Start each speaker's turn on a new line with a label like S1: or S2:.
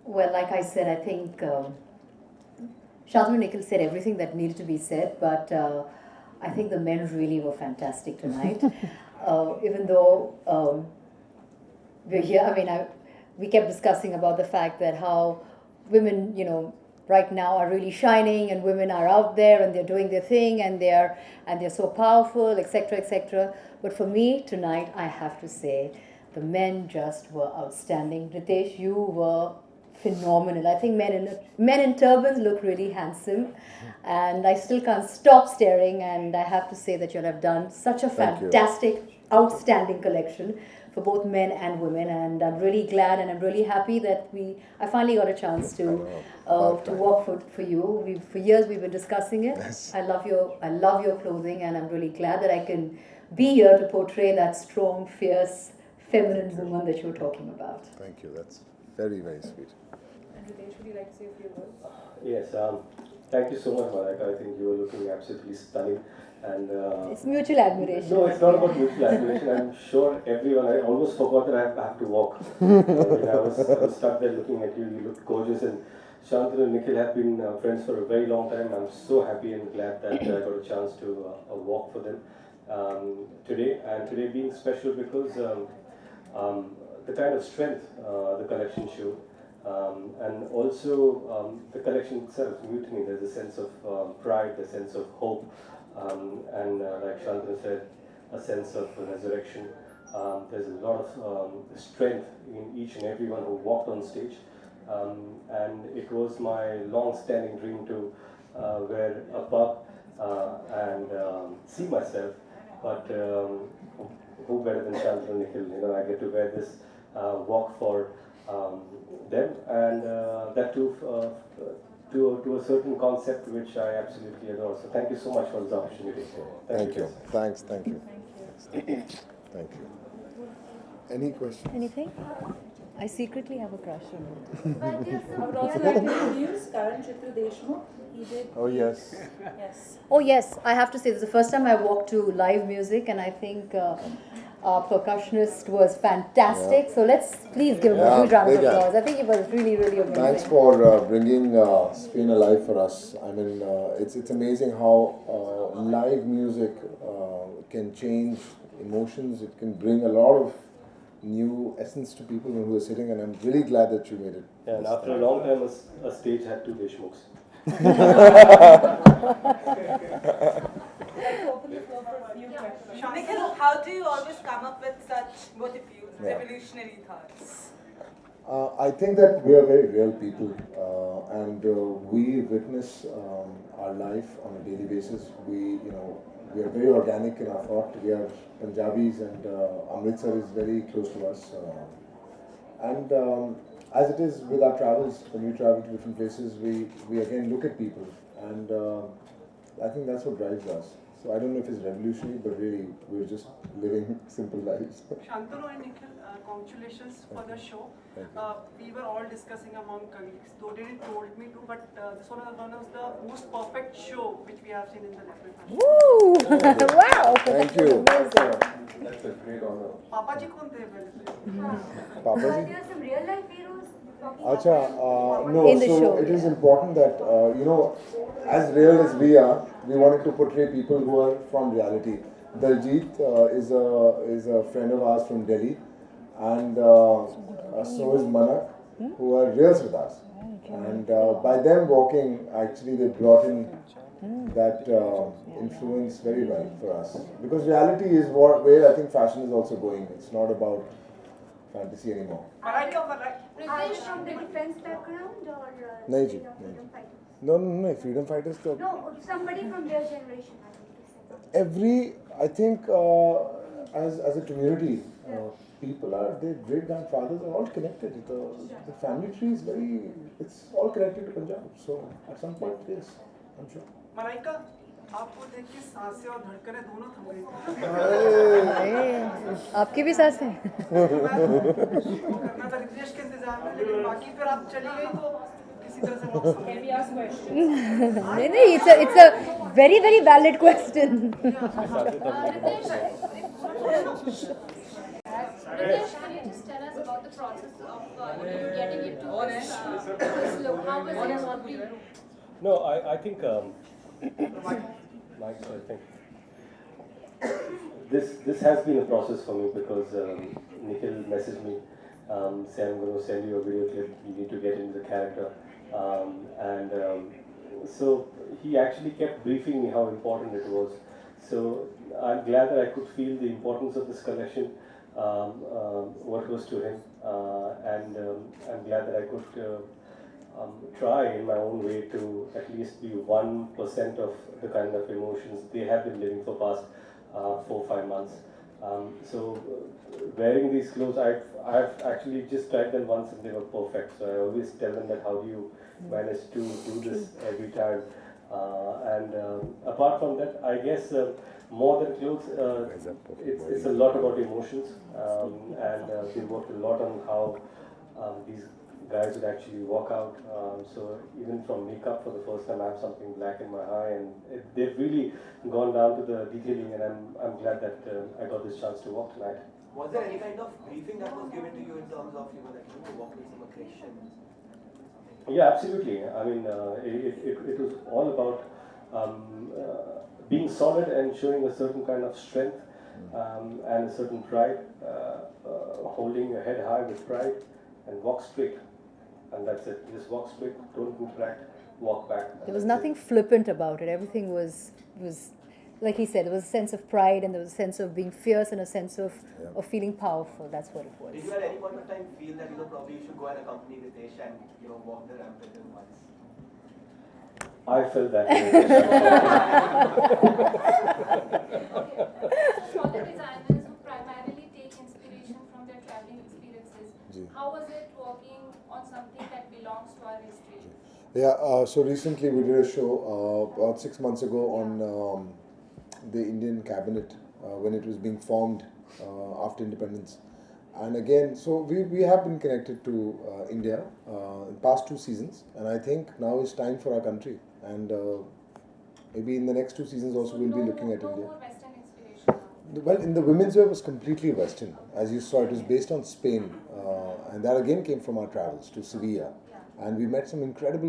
S1: Well, like I said, I think Shantanu and Nikhil said everything that needed to be said, but I think the men really were fantastic tonight. Even though we're here, we kept discussing about the fact that how women, right now are really shining, and women are out there and they're doing their thing, and they're so powerful, etc., etc. But for me tonight, I have to say, the men just were outstanding. Riteish, you were phenomenal. I think men in turbans look really handsome, and I still can't stop staring. And I have to say that you all have done such a fantastic, outstanding collection for both men and women. And I'm really glad, and I'm really happy that I finally got a chance to walk for you. For years we've been discussing it. Yes. I love your clothing, and I'm really glad that I can be here to portray that strong, fierce, feminine woman that you were talking about.
S2: Thank you. That's very, very sweet.
S3: And Riteish, would you like to say a few words?
S4: Yes, thank you so much, Malaika. I think you were looking absolutely stunning. And
S1: it's mutual admiration.
S4: No, it's not about mutual admiration. I'm sure everyone, I almost forgot that I have to walk. I was stuck there looking at you. You looked gorgeous. And Shantanu and Nikhil have been friends for a very long time. I'm so happy and glad that I got a chance to walk for them today. And today being special because the kind of strength the collection showed. And also the collection itself, mutiny, there's a sense of pride, a sense of hope, and like Shantanu said, a sense of resurrection. There's a lot of strength in each and everyone who walked on stage, and it was my long-standing dream to wear a pug and see myself, but who better than Shantanu and Nikhil? I get to wear this walk for them, and that too to a certain concept which I absolutely adore. So thank you so much for this opportunity.
S2: Thank you. Thanks. Thank you. Thank you. Any questions?
S1: Anything? I secretly have a crush on him.
S3: I would also like to introduce Karan Chitru Deshmukh. He did.
S2: Oh, yes.
S3: Yes.
S1: Oh yes, I have to say, this is the first time I walked to live music, and I think our percussionist was fantastic. Yeah. So let's please give him a huge round of applause. I think it was really, really amazing.
S2: Thanks for bringing Spain alive for us. I mean, it's amazing how live music can change emotions. It can bring a lot of new essence to people who are sitting, and I'm really glad that you made it.
S4: Yeah, and after a long time, a stage had two Deshmukhs.
S5: Nikhil, how do you always come up with such, both of you, revolutionary thoughts?
S2: I think that we are very real people, and we witness our life on a daily basis. We are very organic in our thought. We are Punjabis, and Amritsar is very close to us. And as it is with our travels, when we travel to different places, we again look at people, and I think that's what drives us. So I don't know if it's revolutionary, but really we're just living simple lives.
S6: Shantanu and Nikhil, congratulations for the show. We were all discussing among colleagues, though they didn't told me to, but this one was the most perfect show which we have seen in the Leopard fashion.
S1: Woo! Wow!
S2: Thank you.
S4: That's a great honor.
S6: Papa ji kaun the
S2: Papa ji?
S7: Are there some real life heroes talking
S2: Acha, no,
S1: In the
S2: so
S1: show,
S2: it is important that, as real as we are, we wanted to portray people who are from reality. Daljit is a friend of ours from Delhi, and so is Manak, who are real Sardars. And by them walking, actually they brought in that influence very well for us. Because reality is where I think fashion is also going. It's not about fantasy anymore.
S6: Malaika,
S7: Are you from the defense background or
S2: Nahi ji,
S7: freedom fighters?
S2: No, freedom fighters.
S7: No, somebody from their generation. I think to say.
S2: I think, as a community, people their great grandfathers are all connected. The family tree is it's all connected to Punjab. So at some point, yes, I'm sure.
S6: Malaika, आपको देख के सांसें और धड़कनें दोनों थम गई।
S1: आपकी भी सांसें?
S6: करना था रितेश के इंतजार में, लेकिन बाकी फिर आप चली गई तो किसी तरह से वापस।
S3: Can we ask questions?
S1: नहीं, it's a very, very valid question.
S8: Riteish, can you just tell us about the process of getting into this look? How was it for you?
S4: No, I think Mike's, I think this has been a process for me because Nikhil messaged me saying I'm going to send you a video clip. You need to get into the character, so he actually kept briefing me how important it was. So I'm glad that I could feel the importance of this collection, what goes to him, and I'm glad that I could try in my own way to at least be 1% of the kind of emotions they have been living for past 4-5 months. Wearing these clothes, I've actually just tried them once and they were perfect. So I always tell them that how do you manage to do this every time? Apart from that, I guess more than clothes, it's a lot about emotions, we worked a lot on how these guys would actually walk out. So even from makeup, for the first time, I have something black in my eye, and they've really gone down to the detailing, and I'm glad that I got this chance to walk tonight.
S9: Was there any kind of briefing that was given to you in terms of walking some aggression?
S4: Yeah, absolutely. I mean, it was all about being solid and showing a certain kind of strength and a certain pride, holding your head high with pride, and walk straight. And that's it. Just walk straight, don't interact, walk back.
S1: There was nothing flippant about it. Everything was like he said, there was a sense of pride and there was a sense of being fierce and a sense of feeling powerful. That's what it was.
S9: Did you at any point of time feel that probably you should go and accompany Riteish and walk the ramp with him once?
S4: I felt that.
S8: For the designers who primarily take inspiration from their traveling experiences, how was it working on something that belongs to our history?
S2: Yeah, so recently we did a show about 6 months ago on the Indian cabinet when it was being formed after independence. And again, so we have been connected to India in past 2 seasons, and I think now it's time for our country. And maybe in the next 2 seasons also we'll be looking at India.
S8: More Western inspiration now.
S2: Well, in the women's wear was completely Western. As you saw, it was based on Spain, and that again came from our travels to Sevilla. And we met some incredible